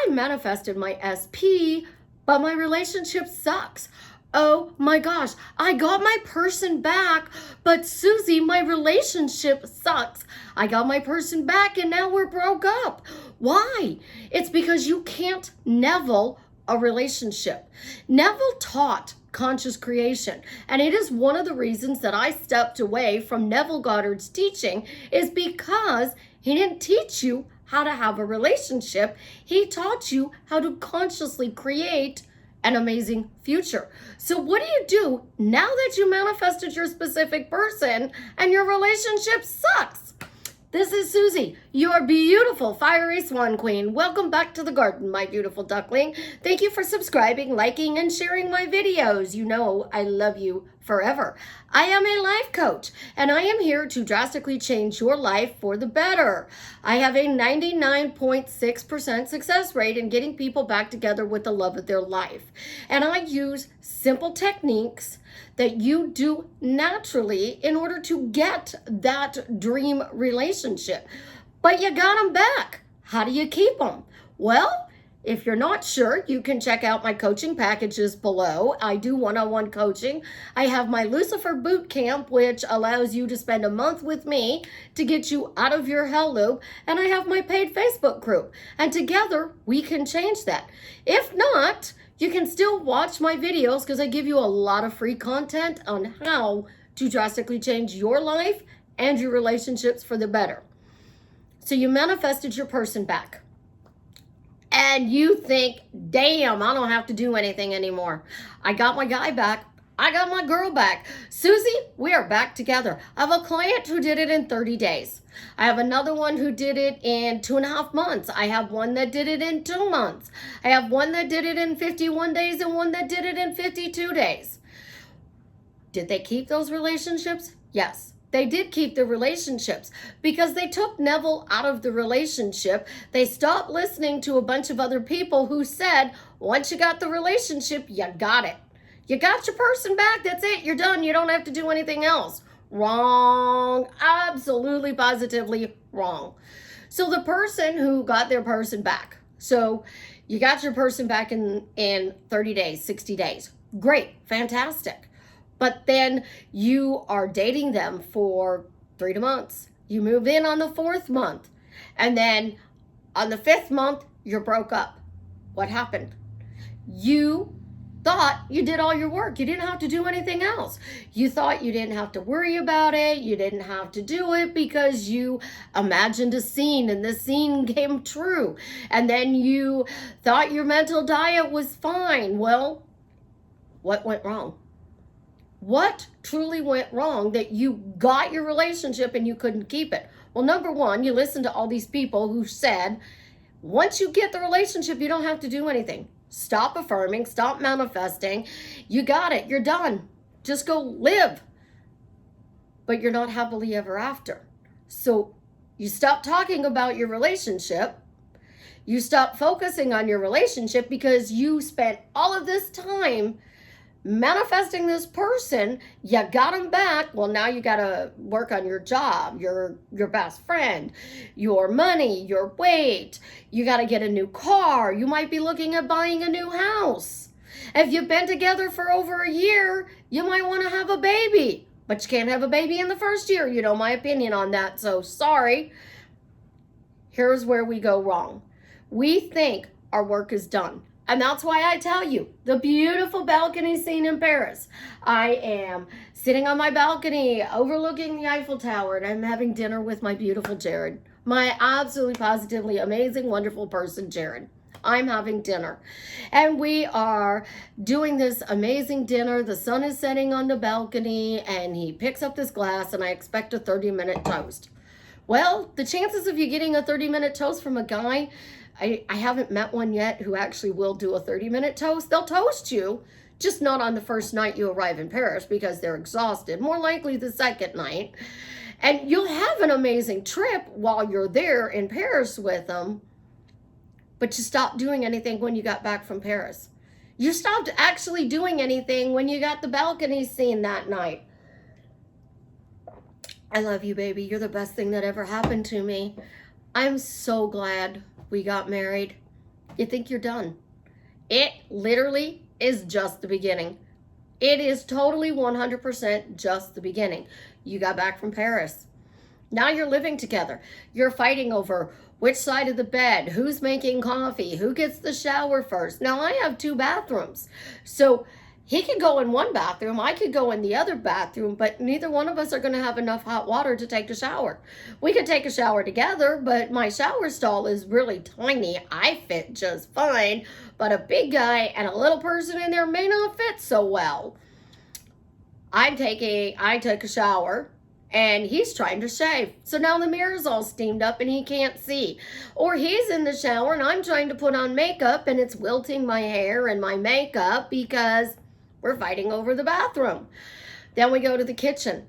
I manifested my SP, but my relationship sucks. Oh my gosh, I got my person back, but Susie, my relationship sucks. I got my person back and now we're broke up. Why? It's because you can't Neville a relationship. Neville taught conscious creation, and it is one of the reasons that I stepped away from Neville Goddard's teaching, is because he didn't teach you how to have a relationship. He taught you how to consciously create an amazing future. So what do now that you manifested your specific person and your relationship sucks? This is Susie, your beautiful fiery swan queen. Welcome back to the garden, my beautiful duckling. Thank you for subscribing, liking, and sharing my videos. You know I love you forever. I am a life coach, and I am here to drastically change your life for the better. I have a 99.6% success rate in getting people back together with the love of their life. And I use simple techniques that you do naturally in order to get that dream relationship. But you got them back. How do you keep them? Well, if you're not sure, you can check out my coaching packages below. I do one-on-one coaching. I have my Lucifer Boot Camp, which allows you to spend a month with me to get you out of your hell loop. And I have my paid Facebook group. And together, we can change that. If not, you can still watch my videos because I give you a lot of free content on how to drastically change your life and your relationships for the better. So you manifested your person back. And you think, damn, I don't have to do anything anymore. I got my guy back. I got my girl back. Susie, we are back together. I have a client who did it in 30 days. I have another one who did it in 2.5 months. I have one that did it in 2 months. I have one that did it in 51 days and one that did it in 52 days. Did they keep those relationships? Yes. They did keep the relationships because they took Neville out of the relationship. They stopped listening to a bunch of other people who said, once you got the relationship, you got it. You got your person back. That's it. You're done. You don't have to do anything else. Wrong. Absolutely, positively wrong. So the person who got their person back. So you got your person back in 30 days, 60 days. Great. Fantastic. But then you are dating them for 3 months. You move in on the 4th month. And then on the 5th month, you're broke up. What happened? You thought you did all your work. You didn't have to do anything else. You thought you didn't have to worry about it. You didn't have to do it because you imagined a scene and the scene came true. And then you thought your mental diet was fine. Well, what went wrong? What truly went wrong that you got your relationship and you couldn't keep it? Well, number one, you listened to all these people who said, once you get the relationship, you don't have to do anything. Stop affirming, stop manifesting. You got it, you're done. Just go live. But you're not happily ever after. So you stop talking about your relationship. You stop focusing on your relationship because you spent all of this time manifesting this person. You got them back. Well, now you got to work on your job, your best friend, your money, your weight. You got to get a new car. You might be looking at buying a new house. If you've been together for over a year, you might want to have a baby, but you can't have a baby in the first year. You know my opinion on that, so sorry. Here's where we go wrong. We think our work is done. And that's why I tell you, the beautiful balcony scene in Paris. I am sitting on my balcony overlooking the Eiffel Tower, and I'm having dinner with my beautiful Jared. My absolutely positively amazing, wonderful person, Jared. I'm having dinner. And we are doing this amazing dinner. The sun is setting on the balcony, and he picks up this glass, and I expect a 30-minute toast. Well, the chances of you getting a 30-minute toast from a guy, I haven't met one yet who actually will do a 30-minute toast. They'll toast you, just not on the first night you arrive in Paris because they're exhausted. More likely the second night. And you'll have an amazing trip while you're there in Paris with them. But you stopped doing anything when you got back from Paris. You stopped actually doing anything when you got the balcony scene that night. I love you, baby. You're the best thing that ever happened to me. I'm so glad we got married. you think you're done. It literally is just the beginning. It is totally 100% just the beginning. You got back from Paris. Now you're living together. You're fighting over which side of the bed, who's making coffee, who gets the shower first. Now I have 2 bathrooms. So he could go in one bathroom, I could go in the other bathroom, but neither one of us are going to have enough hot water to take a shower. We could take a shower together, but my shower stall is really tiny. I fit just fine, but a big guy and a little person in there may not fit so well. I took a shower and he's trying to shave. So now the mirror's all steamed up and he can't see. Or he's in the shower and I'm trying to put on makeup and it's wilting my hair and my makeup because we're fighting over the bathroom. Then we go to the kitchen.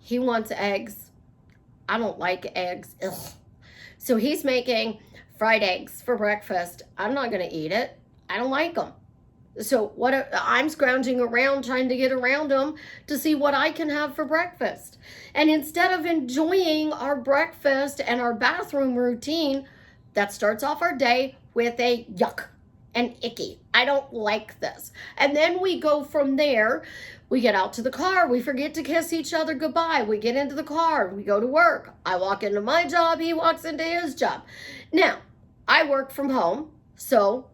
He wants eggs. I don't like eggs. Ugh. So he's making fried eggs for breakfast. I'm not going to eat it. I don't like them. So I'm scrounging around trying to get around them to see what I can have for breakfast. And instead of enjoying our breakfast and our bathroom routine, that starts off our day with a yuck and icky. I don't like this. And then we go from there. We get out to the car. We forget to kiss each other goodbye. We get into the car. We go to work. I walk into my job. He walks into his job. Now, I work from home, so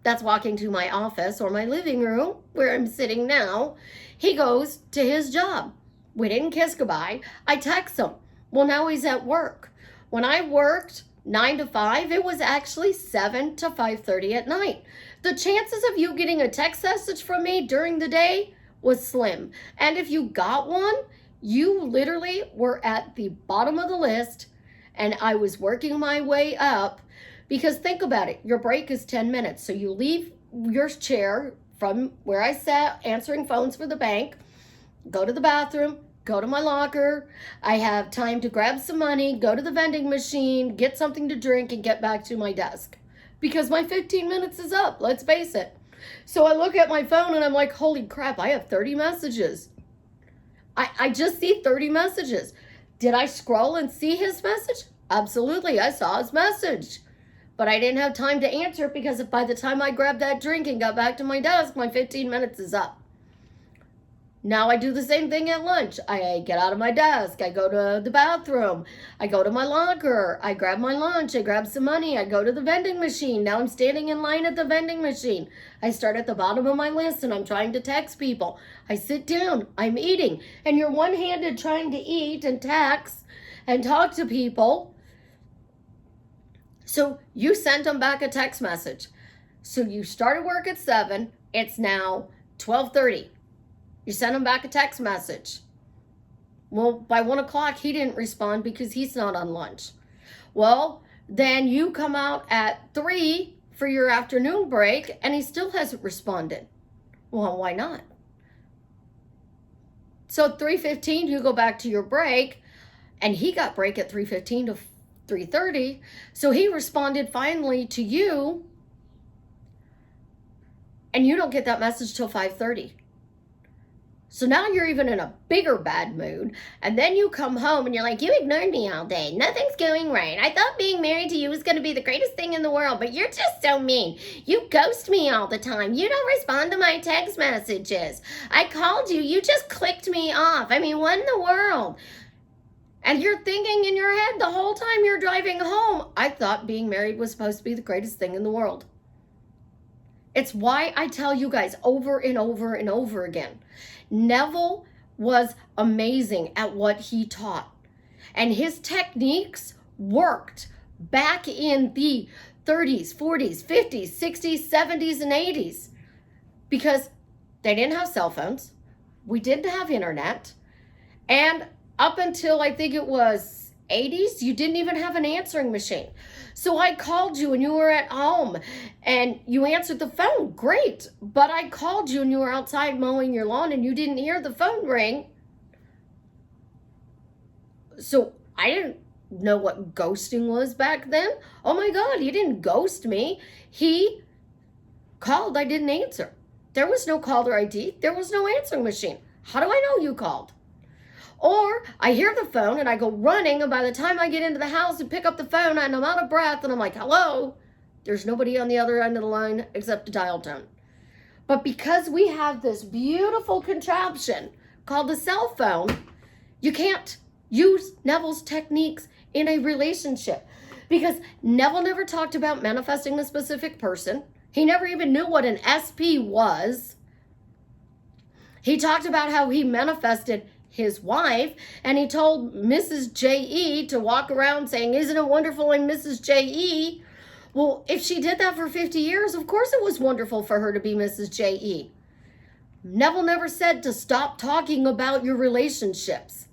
that's walking to my office or my living room where I'm sitting now. He goes to his job. We didn't kiss goodbye. I text him. Well, now he's at work. When I worked 9 to 5, it was actually 7 to 5:30 at night. The chances of you getting a text message from me during the day was slim. And if you got one, you literally were at the bottom of the list and I was working my way up. Because think about it, your break is 10 minutes. So you leave your chair from where I sat answering phones for the bank, go to the bathroom, go to my locker. I have time to grab some money, go to the vending machine, get something to drink, and get back to my desk. Because my 15 minutes is up, let's face it. So I look at my phone and I'm like, holy crap, I have 30 messages. I just see 30 messages. Did I scroll and see his message? Absolutely, I saw his message. But I didn't have time to answer it because by the time I grabbed that drink and got back to my desk, my 15 minutes is up. Now I do the same thing at lunch. I get out of my desk. I go to the bathroom. I go to my locker. I grab my lunch. I grab some money. I go to the vending machine. Now I'm standing in line at the vending machine. I start at the bottom of my list and I'm trying to text people. I sit down. I'm eating. And you're one-handed trying to eat and text and talk to people. So you sent them back a text message. So you started work at 7. It's now 12:30. You sent him back a text message. Well, by 1 o'clock, he didn't respond because he's not on lunch. Well, then you come out at 3 for your afternoon break and he still hasn't responded. Well, why not? So 3:15, you go back to your break and he got break at 3:15 to 3:30. So he responded finally to you and you don't get that message till 5:30. So now you're even in a bigger bad mood. And then you come home and you're like, you ignored me all day. Nothing's going right. I thought being married to you was going to be the greatest thing in the world, but you're just so mean. You ghost me all the time. You don't respond to my text messages. I called you. You just clicked me off. I mean, what in the world? And you're thinking in your head the whole time you're driving home, I thought being married was supposed to be the greatest thing in the world. It's why I tell you guys over and over and over again. Neville was amazing at what he taught. And his techniques worked back in the 30s, 40s, 50s, 60s, 70s, and 80s. Because they didn't have cell phones. We didn't have internet. And up until I think it was 80s, you didn't even have an answering machine. So I called you and you were at home and you answered the phone. Great. But I called you and you were outside mowing your lawn and you didn't hear the phone ring. So I didn't know what ghosting was back then. Oh my God, he didn't ghost me. He called, I didn't answer. There was no caller ID. There was no answering machine. How do I know you called? Or I hear the phone and I go running, and by the time I get into the house and pick up the phone and I'm out of breath and I'm like, hello, There's nobody on the other end of the line except a dial tone. But because we have this beautiful contraption called a cell phone, you can't use Neville's techniques in a relationship, because Neville never talked about manifesting a specific person. He never even knew what an SP was. He talked about how he manifested his wife, and he told Mrs. J.E. to walk around saying, "Isn't it wonderful, I'm Mrs. J.E.?" Well, if she did that for 50 years, of course it was wonderful for her to be Mrs. J.E. Neville never said to stop talking about your relationships.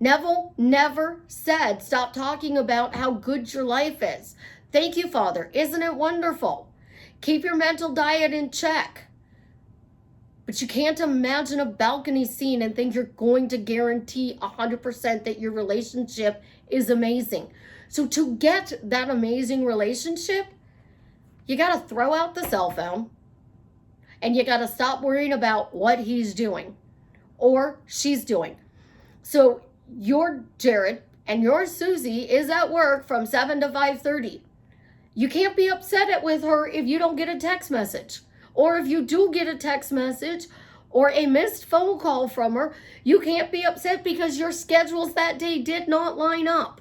Neville never said stop talking about how good your life is. Thank you, Father. Isn't it wonderful? Keep your mental diet in check. But you can't imagine a balcony scene and think you're going to guarantee 100% that your relationship is amazing. So to get that amazing relationship, you got to throw out the cell phone, and you got to stop worrying about what he's doing or she's doing. So your Jared and your Susie is at work from 7 to 5:30. You can't be upset with her if you don't get a text message. Or if you do get a text message or a missed phone call from her, you can't be upset because your schedules that day did not line up.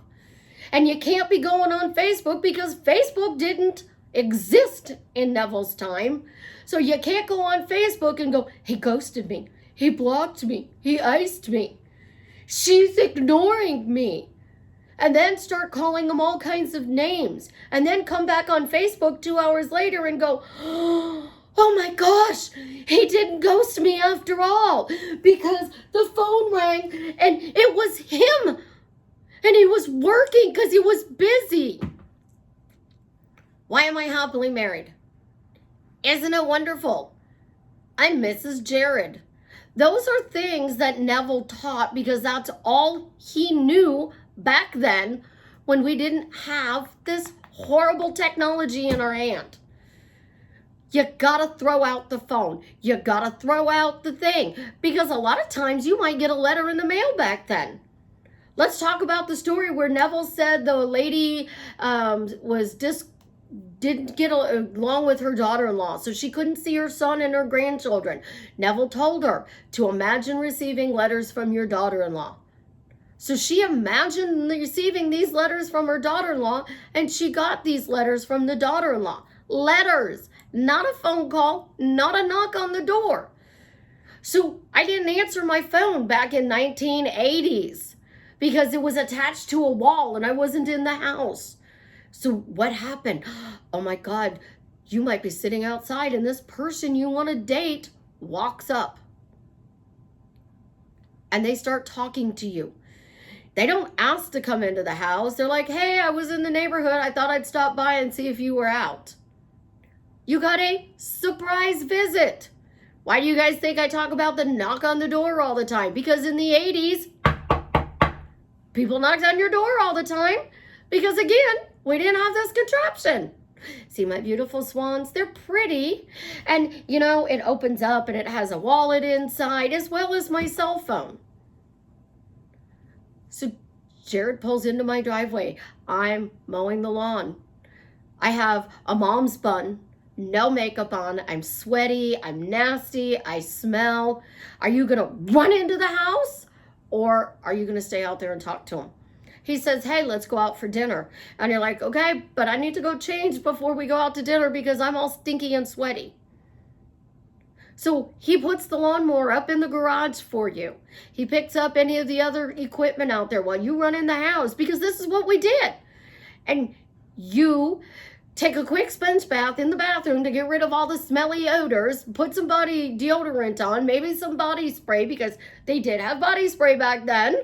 And you can't be going on Facebook because Facebook didn't exist in Neville's time. So you can't go on Facebook and go, "He ghosted me. He blocked me. He iced me. She's ignoring me." And then start calling them all kinds of names. And then come back on Facebook 2 hours later and go, "Oh my gosh, he didn't ghost me after all, because the phone rang and it was him. And he was working because he was busy." Why am I happily married? Isn't it wonderful? I'm Mrs. Jared. Those are things that Neville taught because that's all he knew back then when we didn't have this horrible technology in our hand. You gotta throw out the phone. You gotta throw out the thing, because a lot of times you might get a letter in the mail back then. Let's talk about the story where Neville said the lady didn't get along with her daughter-in-law, so she couldn't see her son and her grandchildren. Neville told her to imagine receiving letters from your daughter-in-law. So she imagined receiving these letters from her daughter-in-law, and she got these letters from the daughter-in-law. Letters, not a phone call, not a knock on the door. So I didn't answer my phone back in 1980s because it was attached to a wall and I wasn't in the house. So what happened? Oh my God, you might be sitting outside and this person you want to date walks up and they start talking to you. They don't ask to come into the house. They're like, "Hey, I was in the neighborhood. I thought I'd stop by and see if you were out." You got a surprise visit. Why do you guys think I talk about the knock on the door all the time? Because in the 80s, people knocked on your door all the time. Because again, we didn't have this contraption. See my beautiful swans? They're pretty. And you know, it opens up and it has a wallet inside as well as my cell phone. So Jared pulls into my driveway. I'm mowing the lawn. I have a mom's bun, no makeup on. I'm sweaty. I'm nasty. I smell. Are you going to run into the house or are you going to stay out there and talk to him? He says, "Hey, let's go out for dinner." And you're like, "Okay, but I need to go change before we go out to dinner because I'm all stinky and sweaty." So he puts the lawnmower up in the garage for you. He picks up any of the other equipment out there while you run in the house, because this is what we did. And you take a quick sponge bath in the bathroom to get rid of all the smelly odors, put some body deodorant on, maybe some body spray, because they did have body spray back then.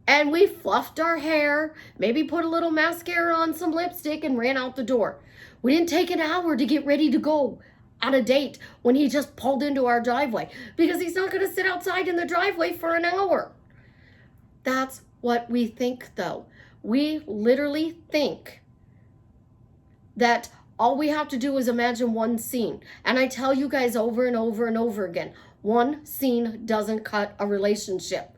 And we fluffed our hair, maybe put a little mascara on, some lipstick, and ran out the door. We didn't take an hour to get ready to go on a date when he just pulled into our driveway, because he's not going to sit outside in the driveway for an hour. That's what we think, though. We literally think that all we have to do is imagine one scene. And I tell you guys over and over and over again, one scene doesn't cut a relationship.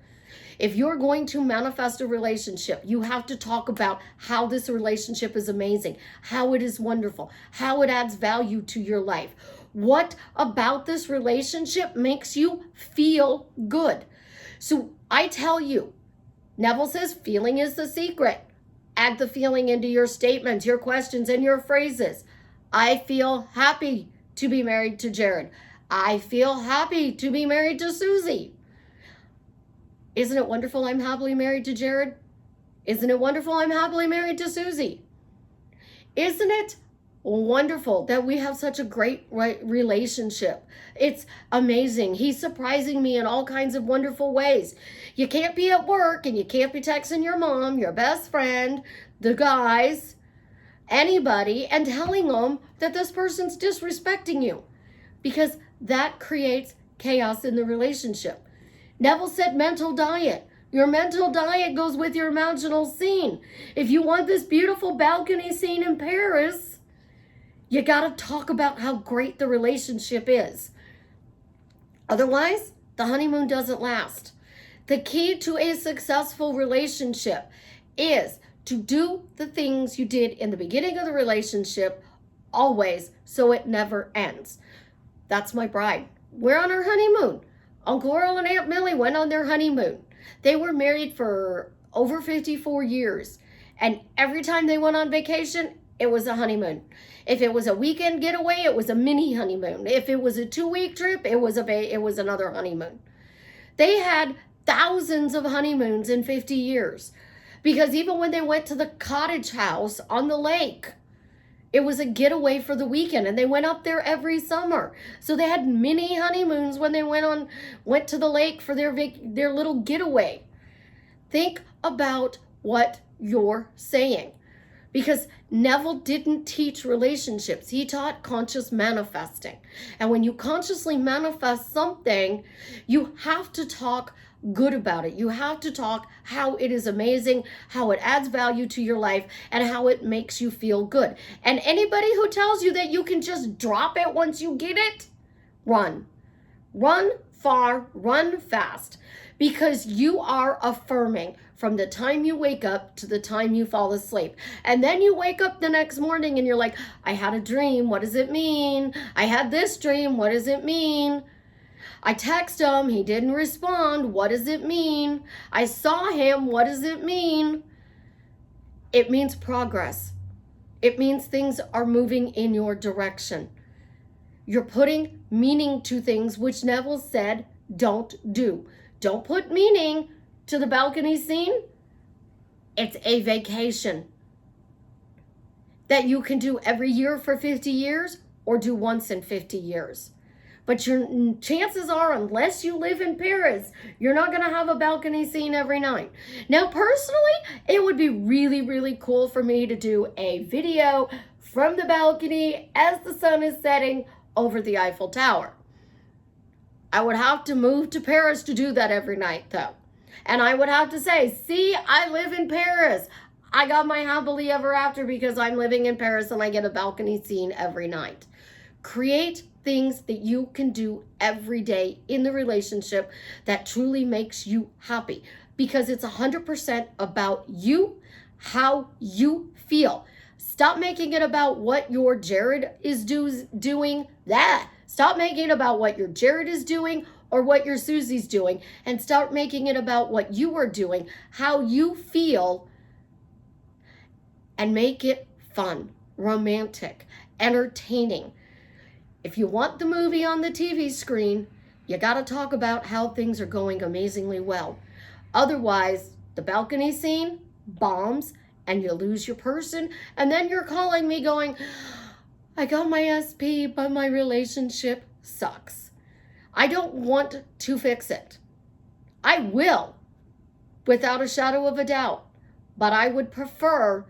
If you're going to manifest a relationship, you have to talk about how this relationship is amazing, how it is wonderful, how it adds value to your life. What about this relationship makes you feel good? So I tell you, Neville says feeling is the secret. Add the feeling into your statements, your questions, and your phrases. I feel happy to be married to Jared. I feel happy to be married to Susie. Isn't it wonderful I'm happily married to Jared? Isn't it wonderful I'm happily married to Susie? Isn't it wonderful that we have such a great relationship? It's amazing. He's surprising me in all kinds of wonderful ways. You can't be at work and you can't be texting your mom, your best friend, the guys, anybody, and telling them that this person's disrespecting you, because that creates chaos in the relationship. Neville said mental diet. Your mental diet goes with your imaginal scene. If you want this beautiful balcony scene in Paris, you got to talk about how great the relationship is. Otherwise, the honeymoon doesn't last. The key to a successful relationship is to do the things you did in the beginning of the relationship always, so it never ends. That's my bride. We're on our honeymoon. Uncle Earl and Aunt Millie went on their honeymoon. They were married for over 54 years. And every time they went on vacation, it was a honeymoon. If it was a weekend getaway, it was a mini honeymoon. If it was a 2-week trip, it was another honeymoon. They had thousands of honeymoons in 50 years. Because even when they went to the cottage house on the lake, it was a getaway for the weekend, and they went up there every summer. So they had mini honeymoons when they went to the lake for their little getaway. Think about what you're saying, because Neville didn't teach relationships. He taught conscious manifesting. And when you consciously manifest something, you have to talk good about it. You have to talk how it is amazing, how it adds value to your life, and how it makes you feel good. And anybody who tells you that you can just drop it once you get it, run. Run far, run fast, because you are affirming from the time you wake up to the time you fall asleep. And then you wake up the next morning and you're like, I had a dream. What does it mean? I had this dream. What does it mean? I text him, he didn't respond. What does it mean? I saw him. What does it mean? It means progress. It means things are moving in your direction. You're putting meaning to things, which Neville said, don't do. Don't put meaning to the balcony scene. It's a vacation that you can do every year for 50 years or do once in 50 years. But your chances are, unless you live in Paris, you're not going to have a balcony scene every night. Now, personally, it would be really, really cool for me to do a video from the balcony as the sun is setting over the Eiffel Tower. I would have to move to Paris to do that every night, though. And I would have to say, see, I live in Paris. I got my happily ever after because I'm living in Paris and I get a balcony scene every night. Create things that you can do every day in the relationship that truly makes you happy, because it's 100% about you, how you feel. Stop making it about what your Jared is doing. Stop making it about what your Jared is doing or what your Susie's doing, and start making it about what you are doing, how you feel, and make it fun, romantic, entertaining. If you want the movie on the TV screen, you got to talk about how things are going amazingly well. Otherwise, the balcony scene bombs and you lose your person. And then you're calling me going, I got my SP, but my relationship sucks. I don't want to fix it. I will, without a shadow of a doubt. But I would prefer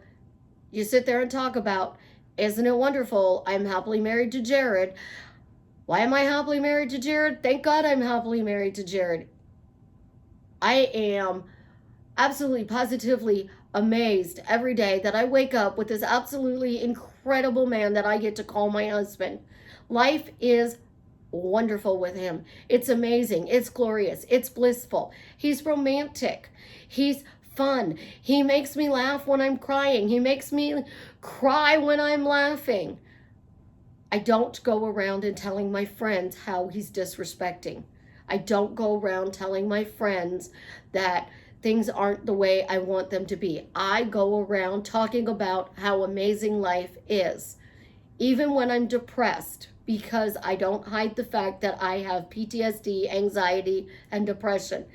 you sit there and talk about, isn't it wonderful? I'm happily married to Jared. Why am I happily married to Jared? Thank God I'm happily married to Jared. I am absolutely positively amazed every day that I wake up with this absolutely incredible man that I get to call my husband. Life is wonderful with him. It's amazing. It's glorious. It's blissful. He's romantic. He's fun. He makes me laugh when I'm crying. He makes me cry when I'm laughing. I don't go around and telling my friends how he's disrespecting. I don't go around telling my friends that things aren't the way I want them to be. I go around talking about how amazing life is, even when I'm depressed, because I don't hide the fact that I have PTSD, anxiety, and depression.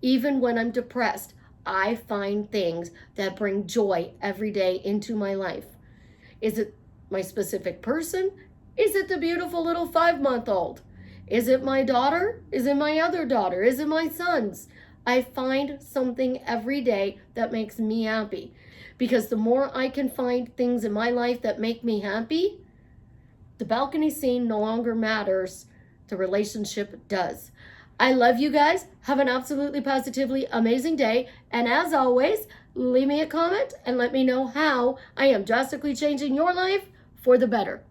Even when I'm depressed, I find things that bring joy every day into my life. Is it my specific person? Is it the beautiful little 5-month-old? Is it my daughter? Is it my other daughter? Is it my sons? I find something every day that makes me happy. Because the more I can find things in my life that make me happy, the balcony scene no longer matters. The relationship does. I love you guys. Have an absolutely positively amazing day. And as always, leave me a comment and let me know how I am drastically changing your life for the better.